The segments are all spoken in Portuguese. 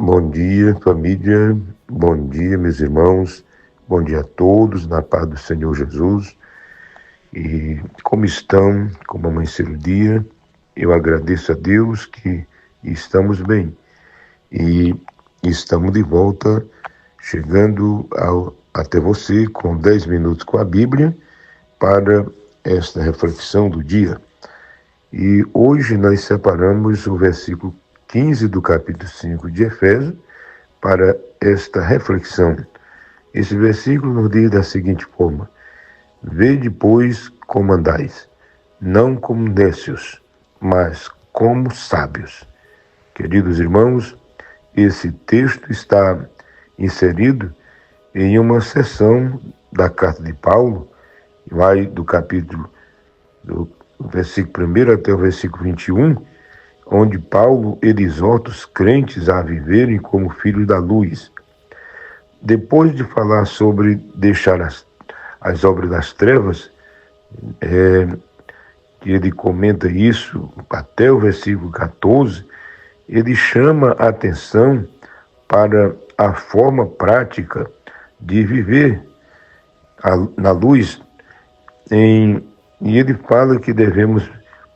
Bom dia, família. Bom dia, meus irmãos. Bom dia a todos, na paz do Senhor Jesus. E como estão? Como amanheceu o dia? Eu agradeço a Deus que estamos bem. E estamos de volta, chegando até você com 10 minutos com a Bíblia para esta reflexão do dia. E hoje nós separamos o versículo 15 do capítulo 5 de Efésios para esta reflexão. Esse versículo nos diz da seguinte forma: vede, pois, como andais, não como nécios, mas como sábios. Queridos irmãos, esse texto está inserido em uma seção da carta de Paulo, vai do capítulo do versículo 1 até o versículo 21, onde Paulo ele exorta os crentes a viverem como filhos da luz. Depois de falar sobre deixar as obras das trevas, que ele comenta isso até o versículo 14, ele chama a atenção para a forma prática de viver na luz, e ele fala que devemos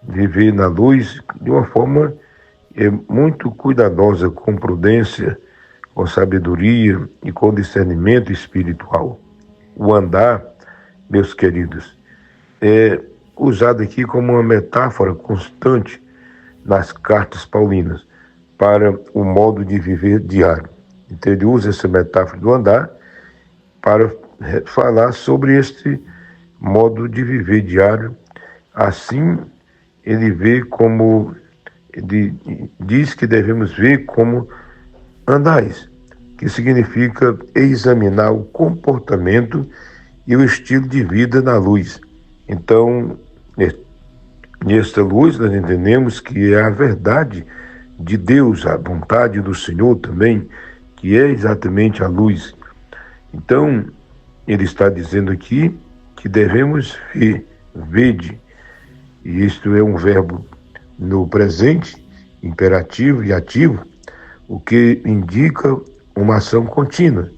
viver na luz de uma forma muito cuidadosa, com prudência, com sabedoria e com discernimento espiritual. O andar, meus queridos, é usado aqui como uma metáfora constante nas cartas paulinas para o modo de viver diário. Então ele usa essa metáfora do andar para falar sobre este modo de viver diário. Assim, ele vê como, ele diz que devemos ver como andais, que significa examinar o comportamento e o estilo de vida na luz. Então, nesta luz nós entendemos que é a verdade de Deus, a vontade do Senhor também, que é exatamente a luz. Então, ele está dizendo aqui que devemos ver, vede, e isto é um verbo no presente, imperativo e ativo, o que indica uma ação contínua.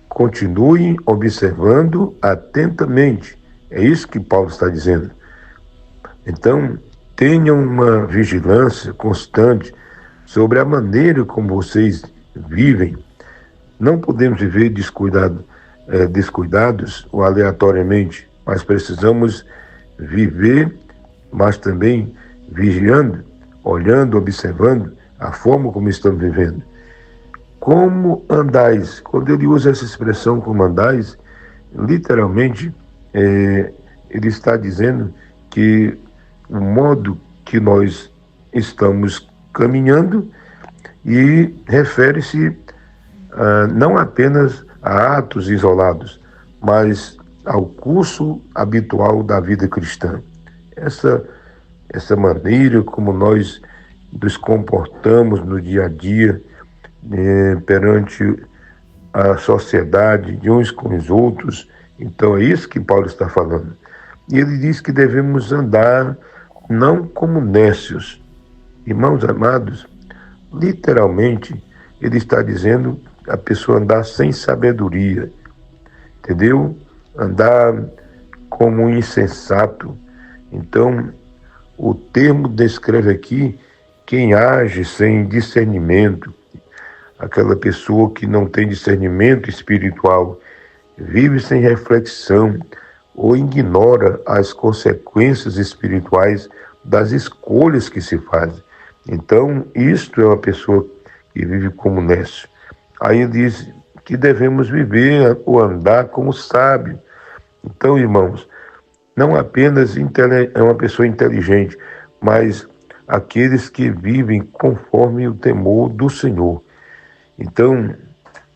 Continue observando atentamente. É isso que Paulo está dizendo. Então, tenham uma vigilância constante sobre a maneira como vocês vivem. Não podemos viver descuidados ou aleatoriamente, mas precisamos viver, mas também vigiando, olhando, observando a forma como estamos vivendo. Como andais? Quando ele usa essa expressão como andais, literalmente, ele está dizendo que o modo que nós estamos caminhando, e refere-se não apenas a atos isolados, mas ao curso habitual da vida cristã. Essa maneira como nós nos comportamos no dia a dia, perante a sociedade, de uns com os outros. Então é isso que Paulo está falando. E ele diz que devemos andar não como nécios. Irmãos amados, literalmente ele está dizendo a pessoa andar sem sabedoria, entendeu? Andar como um insensato. Então, o termo descreve aqui quem age sem discernimento, aquela pessoa que não tem discernimento espiritual, vive sem reflexão ou ignora as consequências espirituais das escolhas que se fazem. Então, isto é uma pessoa que vive como nécio. Aí ele diz que devemos viver ou andar como sábio. Então, irmãos, não apenas é uma pessoa inteligente, mas aqueles que vivem conforme o temor do Senhor. Então,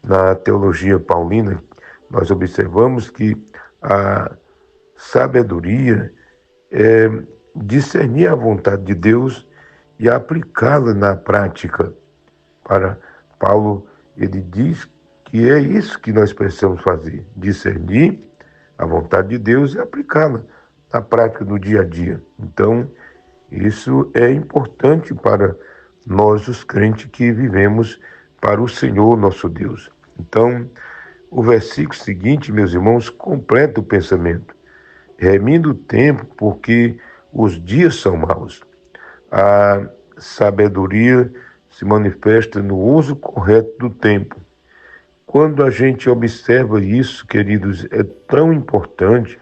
na teologia paulina, nós observamos que a sabedoria é discernir a vontade de Deus e aplicá-la na prática. Para Paulo, ele diz que é isso que nós precisamos fazer: discernir a vontade de Deus e aplicá-la na prática do dia a dia. Então, isso é importante para nós, os crentes que vivemos para o Senhor nosso Deus. Então, o versículo seguinte, meus irmãos, completa o pensamento. Remindo o tempo, porque os dias são maus. A sabedoria se manifesta no uso correto do tempo. Quando a gente observa isso, queridos, é tão importante,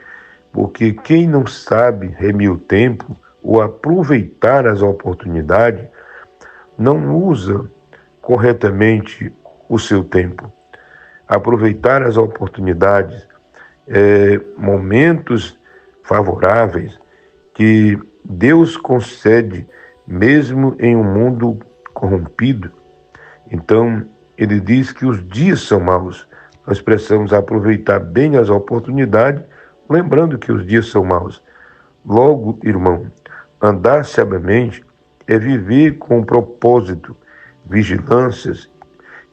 porque quem não sabe remir o tempo ou aproveitar as oportunidades, não usa corretamente o seu tempo. Aproveitar as oportunidades, momentos favoráveis que Deus concede mesmo em um mundo corrompido. Então, ele diz que os dias são maus. Nós precisamos aproveitar bem as oportunidades, lembrando que os dias são maus. Logo, irmão, andar sabiamente é viver com propósito, vigilâncias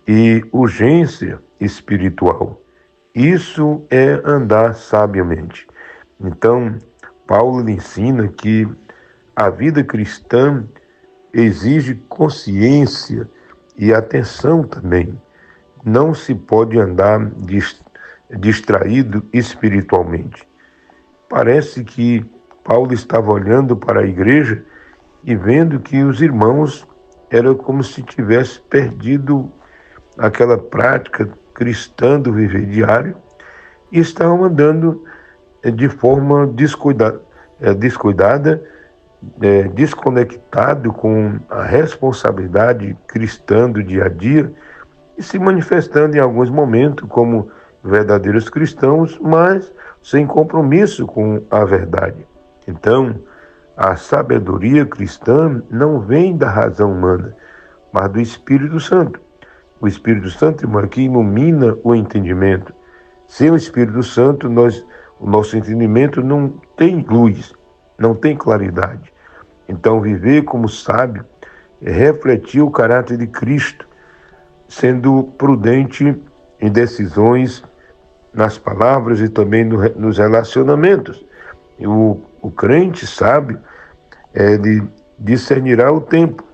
e urgência espiritual. Isso é andar sabiamente. Então, Paulo lhe ensina que a vida cristã exige consciência e atenção também. Não se pode andar distraído espiritualmente. Parece que Paulo estava olhando para a igreja e vendo que os irmãos eram como se tivessem perdido aquela prática cristã do viver diário e estavam andando de forma descuidada, desconectado com a responsabilidade cristã do dia a dia e se manifestando em alguns momentos como verdadeiros cristãos, mas sem compromisso com a verdade. Então, a sabedoria cristã não vem da razão humana, mas do Espírito Santo. O Espírito Santo, irmão, que ilumina o entendimento. Sem o Espírito Santo, o nosso entendimento não tem luz, não tem claridade. Então, viver como sábio é refletir o caráter de Cristo, sendo prudente em decisões, nas palavras e também nos relacionamentos. O crente sábio, ele discernirá o tempo,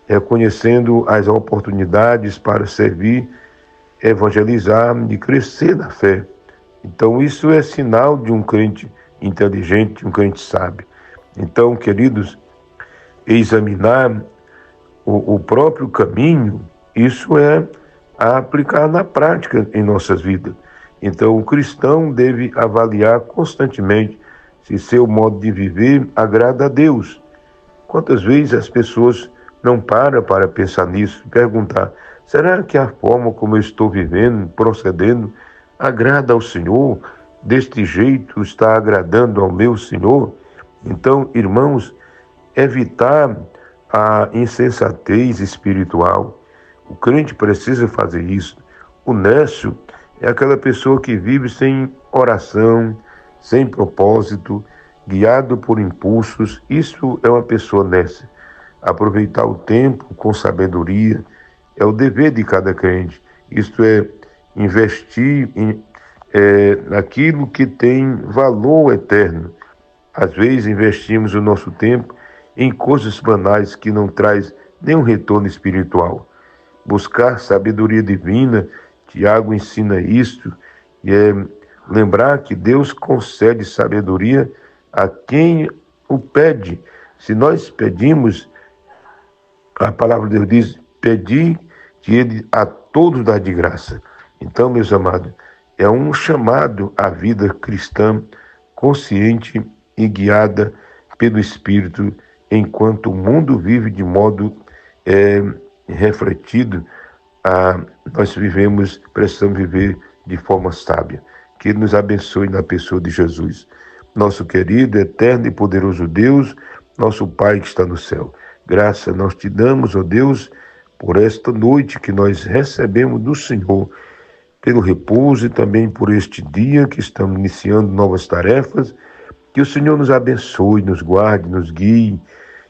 reconhecendo as oportunidades para servir, evangelizar e crescer na fé. Então, isso é sinal de um crente inteligente, um crente sábio. Então, queridos, examinar o próprio caminho, isso é a aplicar na prática em nossas vidas. Então, o cristão deve avaliar constantemente se seu modo de viver agrada a Deus. Quantas vezes as pessoas não param para pensar nisso, perguntar, será que a forma como eu estou vivendo, procedendo, agrada ao Senhor? Deste jeito está agradando ao meu Senhor? Então, irmãos, evitar a insensatez espiritual. O crente precisa fazer isso. O nécio é aquela pessoa que vive sem oração, sem propósito, guiado por impulsos. Isso é uma pessoa nécia. Aproveitar o tempo com sabedoria é o dever de cada crente. Isto é, investir naquilo que tem valor eterno. Às vezes investimos o nosso tempo em coisas banais que não traz nenhum retorno espiritual. Buscar sabedoria divina, Tiago ensina isto, e lembrar que Deus concede sabedoria a quem o pede. Se nós pedimos, a palavra de Deus diz, pedir que Ele a todos dá de graça. Então, meus amados, é um chamado à vida cristã consciente e guiada pelo Espírito, enquanto o mundo vive de modo refletido, nós precisamos viver de forma sábia. Que Ele nos abençoe na pessoa de Jesus. Nosso querido, eterno e poderoso Deus, nosso Pai que está no céu. Graças nós te damos, ó Deus, por esta noite que nós recebemos do Senhor, pelo repouso e também por este dia que estamos iniciando novas tarefas. Que o Senhor nos abençoe, nos guarde, nos guie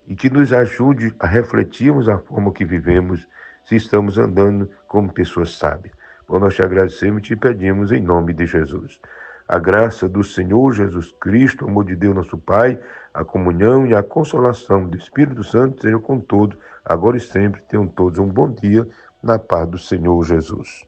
e que nos ajude a refletirmos a forma que vivemos, se estamos andando como pessoas sábias. Bom, nós te agradecemos e te pedimos em nome de Jesus. A graça do Senhor Jesus Cristo, o amor de Deus nosso Pai, a comunhão e a consolação do Espírito Santo seja com todos, agora e sempre. Tenham todos um bom dia, na paz do Senhor Jesus.